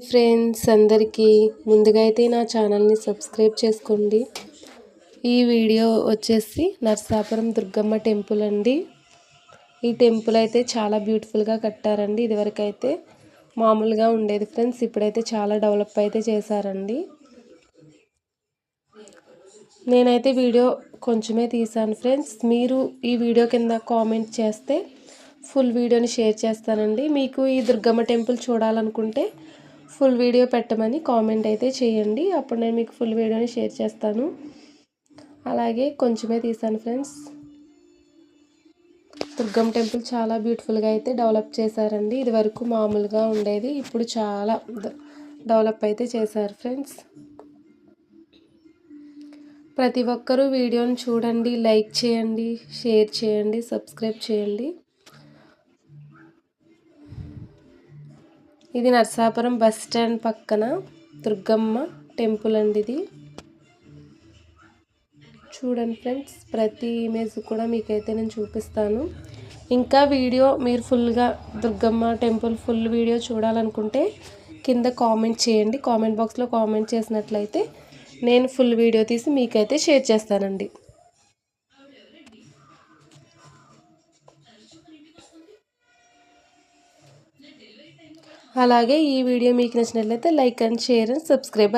Friends అందరికీ ముందుగా అయితే నా ఛానల్ని సబ్స్క్రైబ్ చేసుకోండి. ఈ వీడియో వచ్చేసి నరసాపురం దుర్గమ్మ టెంపుల్ అండి. ఈ టెంపుల్ అయితే చాలా బ్యూటిఫుల్గా కట్టారండి. ఇదివరకు అయితే మామూలుగా ఉండేది ఫ్రెండ్స్, ఇప్పుడైతే చాలా డెవలప్ అయితే చేశారండి. నేనైతే వీడియో కొంచెమే తీసాను ఫ్రెండ్స్. మీరు ఈ వీడియో కింద కామెంట్ చేస్తే ఫుల్ వీడియోని షేర్ చేస్తానండి. మీకు ఈ దుర్గమ్మ టెంపుల్ చూడాలనుకుంటే ఫుల్ వీడియో పెట్టమని కామెంట్ అయితే చేయండి. అప్పుడు నేను మీకు ఫుల్ వీడియోని షేర్ చేస్తాను. అలాగే కొంచెమే తీసాను ఫ్రెండ్స్. దుర్గమ్మ టెంపుల్ చాలా బ్యూటిఫుల్గా అయితే డెవలప్ చేశారండి. ఇది వరకు మామూలుగా ఉండేది, ఇప్పుడు చాలా డెవలప్ అయితే చేశారు ఫ్రెండ్స్. ప్రతి ఒక్కరూ వీడియోని చూడండి, లైక్ చేయండి, షేర్ చేయండి, సబ్స్క్రైబ్ చేయండి. ఇది నరసాపురం బస్ స్టాండ్ పక్కన దుర్గమ్మ టెంపుల్ అండి. ఇది చూడండి ఫ్రెండ్స్, ప్రతి ఇమేజ్ కూడా మీకైతే నేను చూపిస్తాను. ఇంకా వీడియో మీరు ఫుల్గా దుర్గమ్మ టెంపుల్ ఫుల్ వీడియో చూడాలనుకుంటే కింద కామెంట్ చేయండి. కామెంట్ బాక్స్లో కామెంట్ చేసినట్లయితే నేను ఫుల్ వీడియో తీసి మీకైతే షేర్ చేస్తానండి. అలాగే ఈ వీడియో మీకు నచ్చినట్లయితే like and share and subscribe.